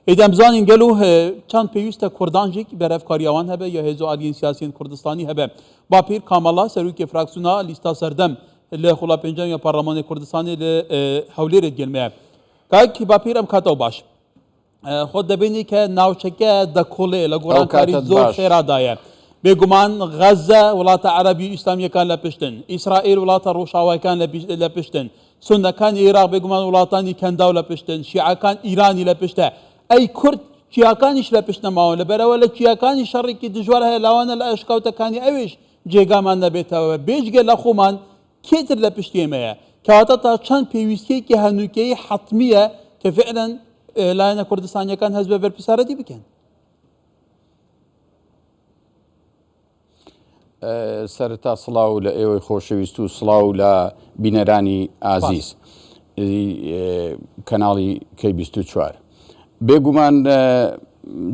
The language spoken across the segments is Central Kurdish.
إذا بزانين قالوا كان بيوستا كردانجيك برف كاريوان هبه يا هزو آلين سياسيين كردستاني هبه بابير كامالا سروكي فراكسونا لستا سردم اللي خلا بنجام يا برلمان كردستاني لحولي رجلمه كاك بابير ام كاتو باش خود دبینی که ناوچکه دکوله لگوران کاری زور خیره دایه بگمان غزه ولات عربی اسلامی کان لپشتن اسرائیل ولات روشاوی کان لپشتن سنة كان العراق بگمان ولاتانی کندا لپشتن شیعه کان ایرانی لپشته ای کرد شیعه کانش لپشته ماون لبره ولی شیعه کانی شری کی دجوار های لوانه لاشکاوت کانی اویش جگا من نبیته و بیشگه لخومان کتر لپشتیمه که حتی تا چند پیوستی که هنوکی حتمیه که فعلا لاینە کوردستانیەکان هەست بە بەرپرسارەتی بکەن. سەرەتا سڵاو لە ئێوەی خۆشەویست و سڵاو لە بینەرانی ئازیز کەناڵی کەی 24 بێگومان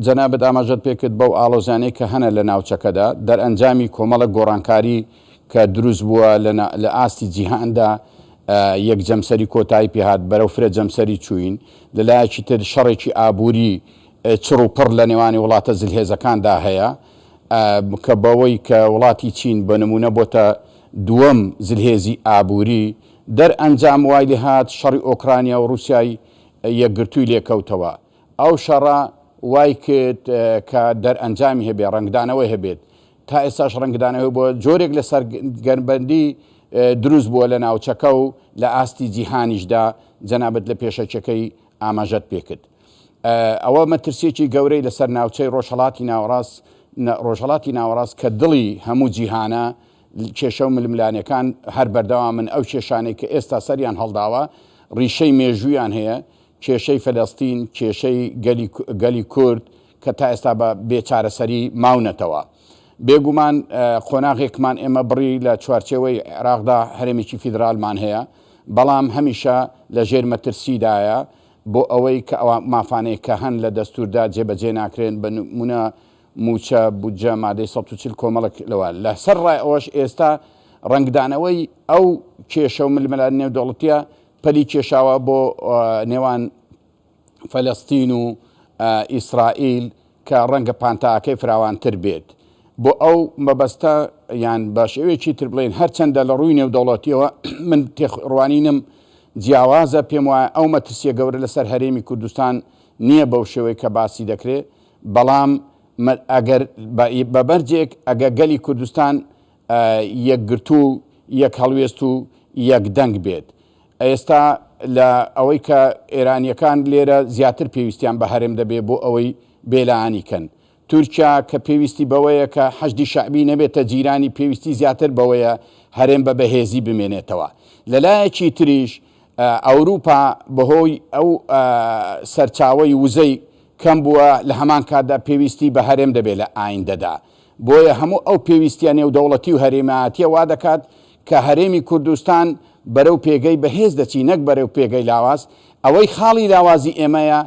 جەنابەت ئاماژەت پێکرد بەو ئاڵۆزانەی کە هەنە لە ناوچەکەدا دەرئەنجامی کۆمەڵە گۆڕانکاری کە دروست بووە لە ئاستی جیهاندا یەک جەمسەری کۆتایی پێهات بەرەو فرە جەمسەری چوین لەلایەکی تر شەڕێکی ئابووری چڕ و پڕ لە نێوانی وڵاتە زلهێزەکاندا هەیە کە بەوەی کە وڵاتی چین بە نمونە بۆتە دووەم زلهێزی ئابووری دەرئەنجام وای لێهات شەڕی ئۆکرانیا و رووسیای یەکگرتووی لێکەوتەوە ئەو شەڕە وای کرد کە دەرئەنجامی هەبێ ڕنگدانەوەی هەبێت تا ئێستاش ڕنگدانەوەی بۆ جۆرێک لە سەرگەربەندی دروست بووە لە ناوچەکە و لە ئاستی جیهانیشدا جەنابەت لە پێشەکەی ئاماژەت پێکرد ئەوە مەترسێکی گەورەی لەسەر ناوچەی ڕۆژهەڵاتی ناوەڕاست کە دڵی هەموو جیهانە کێشە و ململانەکان هەر بەردەوا من ئەو کێشانەی کە ئێستا سەریان هەڵداوە ڕیشەی مێژوویان هەیە کێشەی فەلەستین کێشەی گەلی کورد کە تا ئێستا بە بێچارەسەری ماونەتەوە بێگومان قۆناغێکمان ئێمە بڕی لە چوارچێوەی عێراقدا هەرێمێکی فیدرالمان هەیە بەڵام هەمیشە لە ژێر مەترسیدایە بۆ ئەوەی کە ئەوە مافانەیە کە هەن لە دەستوردا جێبەجێ ناکرێن بە نمونە موچە بودجە مادەی 140 کۆمەڵک لەوە لەسەر ڕای ئەوەش ئێستا ڕنگدانەوەی ئەو کێشە و ململان نێودەوڵەتیە پەلی کێشاوە بۆ نێوان فەلەستین و ئیسرائیل کە ڕەنگە پانتاکەی فراوانتر بێت بۆ ئەو مەبەستە یان بە شێوەیەکی تر بڵێن هەرچەندە لە ڕووی نێودەوڵەتیەوە من ڕوانینم جیاوازە پێم وایە ئەو مەترسیە گەورە لەسەر هەرێمی کوردستان نییە بەو شێوەی کە باسی دەکرێت بەڵام ئەگەر بەبەرجێک ئەگە گەلی کوردستان یەکگرتو یەک هەڵوێست و یەک دەنگ بێت ئێستا لە ئەوەی کە ئێرانیەکان لێرە زیاتر پێویستیان بە هەرێم دەبێت بۆ ئەوەی بێلایانی کەن تورکیا کە پێویستی بەوەیە کە حەشدی شعبی نەبێتە جیرانی پێویستی زیاتر بەوەیە هەرێم بە بەهێزی بمێنێتەوە لەلایەکی تریش ئەوروپا بەهۆی ئەو سەرچاوەی وزەی کەم بووە لە هەمان کاتدا پێویستی بە هەرێم دەبێت لە ئایندەدا بۆیە هەموو ئەو پێویستیان نێودەوڵەتی و هەرێمایەتیە وا دەکات کە هەرێمی کوردستان بەرەو پێگەی بەهێز دەچی نەک بەرەو پێگەی لاواز ئەوەی خاڵی لاوازی ئێمەیە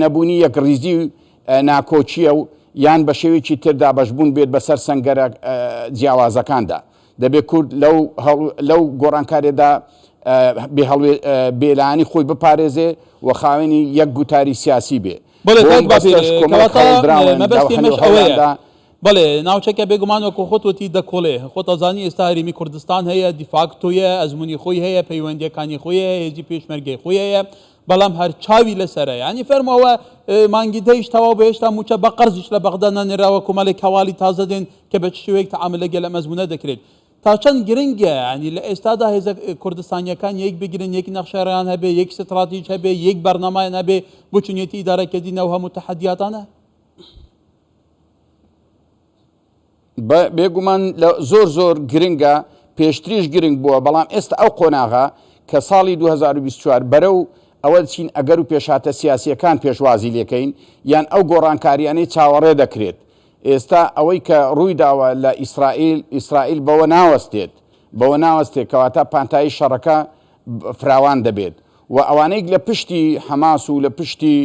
نەبوونی یەک ریزی ناکۆچیە و یان بە شێوێکی تردا بەشبوون بێت بەسەر سەنگەرە جیاوازەکاندا دەبێت کورد لەو گۆڕانکارێدا بێلایانی خۆی بپارێزێ و خاوێنی یەک گوتاری سیاسی بێ بەڵێ ناوچەکە بێگومان وەکو خۆتوەتی دەکۆڵێ خۆتەزانی ئێستا هەرێمی کوردستان هەیە دیفاکتۆیە ئەزمموی خۆی هەیە پەیوەندیەکانی خۆی هەیە هێزی پێشمەرگەی خۆی هەیە بەڵام هەر چاوی لەسەرە ینی فەرمەوە مانگی دەیش تەواو بەهێشتا موچە بە قەرزیش لە بەغدا نەنێراوە کۆمەڵێک هەواڵی تازە دێن کە بە شێوەیەک تەعامل لەگەڵ لە مەزمونە دەکرێت تا چەند گرنگە ینی لە ئێستادا هێزە کوردستانیەکان یەک بگرن یەک نەخشەرەیان هەبێ یەک ستراتیژ هەبێ یەک بەرنامەیان هەبێ بۆ چونێتی ئیدارەکردنەوە هەموو تەحەدیاتانە بێگومان زۆر گرنگە پێشتریش گرنگ بووە بەڵام ئێستا ئەو قۆناغا کە ساڵی 2024 بەرەو ئەوە چین ئەگەر و پێشاتە سیاسیەکان پێشوازی لێکەین یان ئەو گۆڕانکاریانەی چاوەڕێ دەکرێت ئێستا ئەوەی کە ڕووی داوە لە ئیسرائیل بەوە ناوەستێت کەواتە پانتایی شەڕەکە فراوان دەبێت و ئەوانەی لە پشتی حەماس و لە پشتی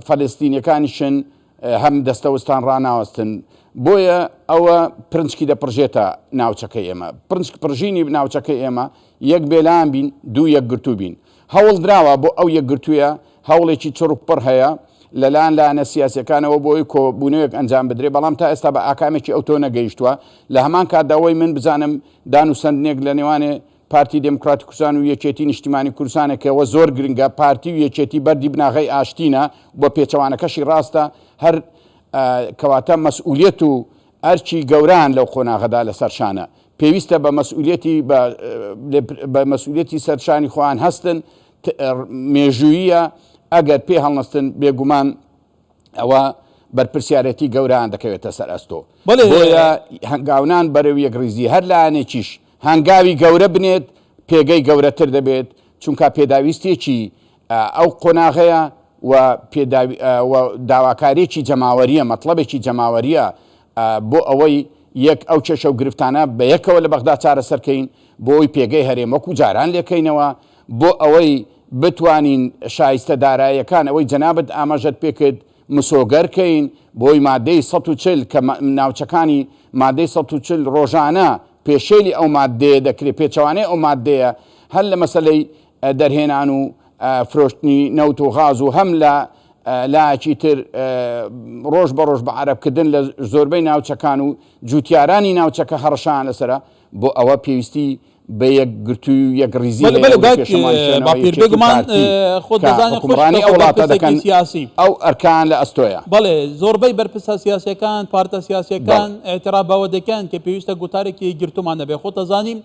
فەلەستینیەکانیشن هەم دەستەوەستان ڕناوەستن بۆیە ئەوە پرنجکی دەپڕژێتە ناوچەکەی ئێمە پرژینی ناوچەکەی ئێمە یەک بێلان بین دوو یەکگرتو بین هەوڵ دراوە بۆ ئەو یەکگرتوویە هەوڵێکی چڕوپڕ هەیە لەلاەن لاەنە سیاسەکانەوە بۆی کۆبوونەوەک ئەنجام بدرێ بەڵام تا ئێستا بە ئاکامێکی ئەو تۆ نەگەیشتووە لە هەمان کاتداوای من بزانم دان و سندنێک لە نێوانێ پارتی دموکراتی کوردستان و یەکێتی نیشتیمانی کوردستانێکەوە زۆر گرنگە پارتی و یەکێتی بەردی بناغی ئاشتینە بۆ پێچەوانەکەشی ڕاستە هەر کەواتە مەسئولیەت و ئەرچی گەوران لەو قۆناغەدا لە سەرشانە پێویستە بە مەسئولیەتی سەرشانی خۆیان هەستن مێژوویە ئەگەر پێ هەڵنەستن بێگومان ئەوە بەرپرسیارەتی گەوران دەکەوێتە سەر ئەستۆ بۆیە هەنگاونان بەرەو یەکڕیزی هەر لاانێکیش هەنگاوی گەورە بنێت پێگەی گەورەتر دەبێت چونکە پێداویستێکی ئەو قۆناغەیە و داواکارێکی جەماوەریە مەطلبێکی جەماوەریە بۆ ئەوەی یەک ئەو کێشە و گرفتانە بە یەکەوە لە بەغدا چارەسەرکەین بۆ ئەوی پێگەی هەرێمەکو جاران لێکەینەوە بۆ ئەوەی بتوانین شایستە داراییەکان ئەوەی جەنابەت ئاماژەت پێکرد مسۆگەرکەین بۆی مادەی 140 کە ناوچەکانی مادەی 140 ڕۆژانە پێشێلی ئەو مادەیە دەکرێت پێچەوانەی ئەو مادەیە هەر لە مەسلەی دەرهێنان و فرۆشتنی نەوت و غاز و هەم لە لایەکی تر ڕۆژ بە ڕۆژ بە عەرەبکردن لە زۆربەی ناوچەکان و جوتیارانی ناوچەکە هەڕەشان لەسرە بۆ ئەوە پێویستی بە یەکگرتو و یەکڕیزی حکومڕانی ئەو وڵاتە دەکەن سیاسی ئەو ئەرکان لە ئەستۆیە بەڵێ زۆربەی بەرپرسە سیاسەکان پارتە سیاسەکان ئێعتراف بەوە دەکەن کە پێویستە گوتارێکی گرتومان نەبێ خۆ دەزانیم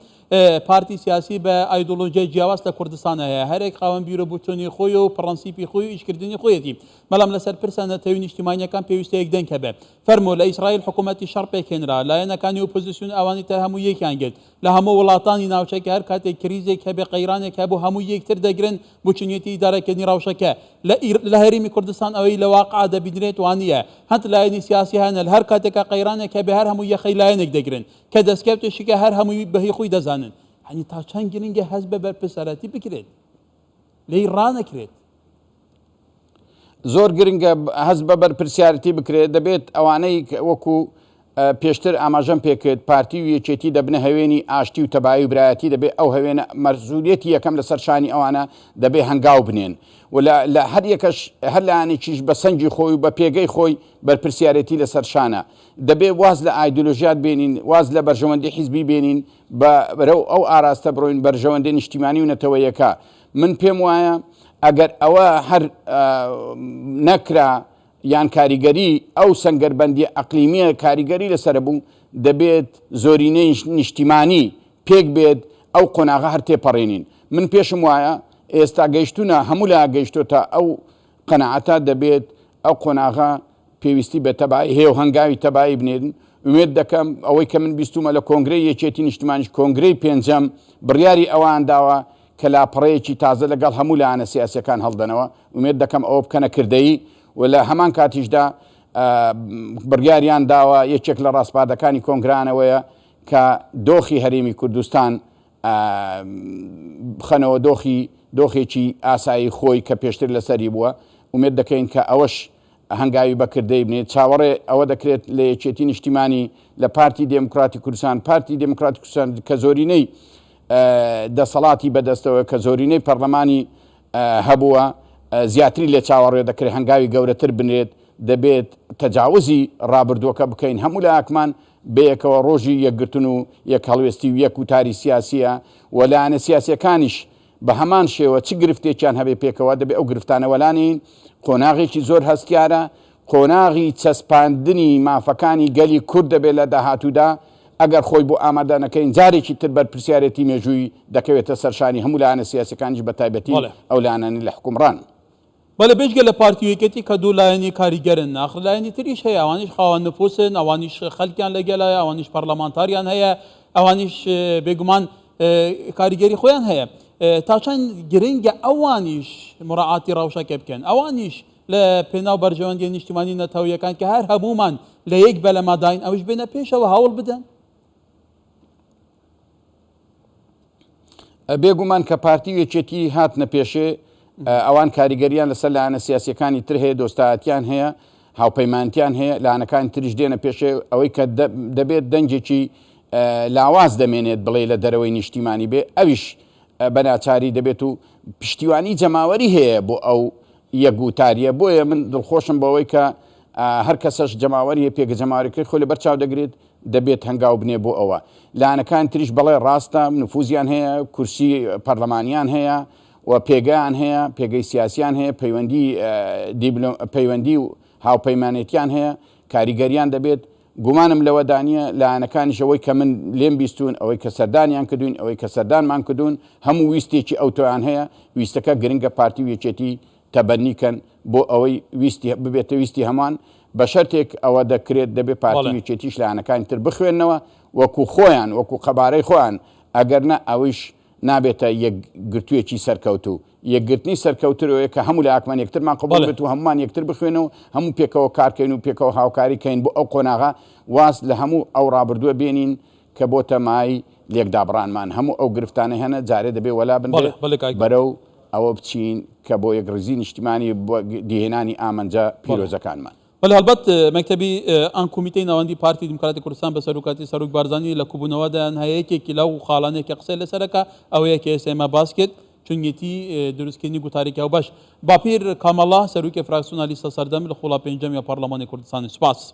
پارتی سیاسی بە ئایدۆلۆژیای جیاواز لە کوردستان هەیە هەرێک خاوەن بیرۆ بوتۆنی خۆی و پرەنسیپی خۆی و ئیشکردنی خۆیەتی بەڵام لەسەر پرسە نەتەوەی نیشتیمانیەکان پێویستە یەکدەنگ هەبێ فەرموو لە ئیسرائیل حکوومەتی شەڕ پێکهێنرا لایەنەکانی ئۆپۆزیسیۆن ئەوانی تر هەموو یەکیان گرت لە هەموو وڵاتانی ناوچەکە هەر کاتێک کریزێک هەبێ قەیرانێک هەبوو هەموو یەکتر دەگرن بۆ چنیەتی ئیدارەکردنی ڕەوشەکە لە هەرێمی کوردستان ئەوەی لە واقع دەبینرێت وانە هەند لایەنی سیاسی هەنە هەر کاتێکە قەیرانێک هەبێ هەر هەموو یەخەی لایەنێک دەگرن کە دەستکەوتێکیکە هەر هەمووی بەهی خۆی دەزانن هەنی تا چەند گرنگە هەست بە بەرپرسەرەتی بکرێت لێی ڕانەکرێت زۆر گرنگە هەست بە بەرپرسیارەتی بکرێت دەبێت ئەوانەی وەکو پێشتر ئاماژەم پێکرد پارتی و یەکێتی دەبنە هەوێنی ئاشتی و تەبایی و برایەتی دەبێت ئەو هەوێنە مەرزولیەتی یەکەم لە سەرشانی ئەوانە دەبێت هەنگاو بنێن و لە هەر یەکەش هەر لایەنێکیش بە سەنجی خۆی و بە پێگەی خۆی بەرپرسیارەتی لە سەرشانە دەبێت واز لە ئایدۆلۆژیات بێنین واز لە بەرژەوەندی حیزبی بێنین بەرەو ئەو ئاراستە بڕۆین بەرژەوەندی نیشتیمانی و نەتەوەیەکە من پێم وایە ئەگەر ئەوە هەر نەکرا یان کاریگەری ئەو سەنگەربەندی ئەقلیمیە کاریگەری لەسەر بوو دەبێت زۆرینەی نیشتیمانی پێک بێت ئەو قۆناغە هەر تێپەڕێنین من پێشم وایە ئێستا گەیشتونە هەموو لا گەیشتۆتە ئەو قەنەعەتە دەبێت ئەو قۆناغە پێویستی بە تەبایی هەیە و هەنگاوی تەبایی بنێن وێت دەکەم ئەوەی کە من بیستومە لە کۆنگرەی یەکێتی نیشتیمانیش کۆنگرەی پێنجەم بڕیاری ئەوان داوە کە لاپەڕەیەکی تازە لەگەڵ هەموو لایەنە سیاسیەکان هەڵدەنەوە وێت دەکەم ئەوە بکەنە کردەیی و لە هەمان کاتیشدا بڕیاریان داوە یەکێک لە ڕاستپادەکانی کۆنگرانەوەیە کە دۆخی هەرێمی کوردستان بخەنەوە دۆخێکی ئاسایی خۆی کە پێشتر لەسەری بووە ومێت دەکەین کە ئەوەش هەنگاوی بەکردەی بنێت چاوەڕێ ئەوە دەکرێت لە یەکێتی نیشتیمانی لە پارتی دموکراتی کوردستان پارتی دموکراتی کوردستان کە زۆرینەی دەسەڵاتی بەدەستەوە کە زۆرینەی پەرلەمانی هەبووە زیاتری لێ چاوەڕێ دەکرێت هەنگاوی گەورەتر بنێت دەبێت تەجاوزی ڕابردووەکە بکەین هەموو لایەکمان بەیەکەوە ڕۆژی یەکگرتن و یەک هەڵوێستی و یەک وتاری سیاسیە و لایەنە سیاسیەکانیش بە هەمان شێوە چ گرفتێکیان هەبێ پێکەوە دەبێت ئەو گرفتانە وەلانین قۆناغێکی زۆر هەستیارە قۆناغی چەسپاندنی مافەکانی گەلی کورد دەبێت لە داهاتوودا ئەگەر خۆی بۆ ئامادەنەکەین جارێکی تر بەرپرسیارەتی مێژووی دەکەوێتە سەرشانی هەموو لایەنە سیاسەکانیش بە تایبەتی ئەو لایەنانی لە حکومڕان بەڵێ بێژگە لە پارتیەکەتی کە دوو لایەنی کاریگەرن ناخر لایەنی تریش هەیە ئەوانیش خاوەن نفوسن ئەوانیش خەڵکیان لەگەلایە ئەوانیش پەرلەمانتاریان هەیە ئەوانیش بێگومان کاریگەری خۆیان هەیە تا چەند گرنگە ئەوانیش مراعاتی ڕەوشەکە بکەن ئەوانیش لە پێناو بەرژەوەندی نیشتیمانی نەتەوەیەکان کە هەر هەمومان لە یەک بەلەماداین ئەوش بێنە پێشەوە هەوڵ بدەن بێگومان کە پارتی یەکێتی هاتنە پێشێ ئەوان کاریگەریان لەسەر لایەنە سیاسیەکانی تر هەیە دۆستایەتیان هەیە هاوپەیمانتیان هەیە لایەنەکانی تریش دێنە پێشێ ئەوەی کە دەبێت دەنگێکی لاواز دەمێنێت بڵێ لە دەرەوەی نیشتیمانی بێ ئەویش بەناچاری دەبێت و پشتیوانی جەماوەری هەیە بۆ ئەو یەکگوتاریە بۆیە من دڵخۆشم بەوەی کە هەر کەسەش جەماوەری پێگە جەماوەریەکەی خۆی لە بەرچاو دەگرێت دەبێت هەنگاو بنێ بۆ ئەوە لایەنەکان تریش بەڵێ ڕاستە نفوزیان هەیە کورسی پەرلەمانیان هەیە و پێگەیان هەیە پێگەی سیاسیان هەیە پەیوەندی و هاوپەیمانێتیان هەیە کاریگەریان دەبێت گومانم لەوە دانیە لایەنەکانیش ئەوەی کە من لێم بیستون ئەوەی کە سەردانیان کردوین ئەوەی کە سەردانمان کردوون هەموو ویستێکی ئەوتۆیان هەیە ویستەکە گرنگە پارتی و یەکێتی تەبەنیکەن بۆ ئەوەی ویستی ببێتە ویستی هەمان بە شەرتێک ئەوە دەکرێت دەبێت پارتی و یەکێتیش لایەنەکانی تر بخوێنەوە وەکو خۆیان وەکو قەبارەی خۆیان ئەگەرنە ئەویش نابێتە یەکگرتوویەکی سەرکەوتو یەکگرتنی سەرکەوترەوەی کە هەموو لایەکمان یەکترمان قبول بێت و هەمومان یەکتر بخوێنەوە هەموو پێکەوە کارکەین و پێکەوە هاوکاریکەین بۆ ئەو قۆناغا واز لە هەموو ئەو ڕابردووە بێنین کە بۆتە مای لێکدابڕانمان هەموو ئەو گرفتانە هەنە جارێ دەبێ وەلا بنبێت بەرەو ئەوە بچین کە بۆ یەک ڕزی نیشتیمانی دیهێنانی ئامانجا پیرۆزەکانمان بەڵێ هەڵبەت مەکتەبی ئەن کۆمیتەی ناوەندی پارتی دیموکراتی کوردستان بە سەرۆکاتی سەرۆک بارزانی لە کوبوونەوەدایان هەیە یەکێکی لەو خاڵانێکی قسەی لەسەرەکە ئەوەیە کە ئێستا باس کرد چونگێتی دروستکردنی گوتارێکی ئەو باش باپیر کامەڵا سەرۆکی فراکسیۆنا لیستە سەردەم لە خۆڵا پێنجەم یا پەرلەمانی کوردستانی سوپاس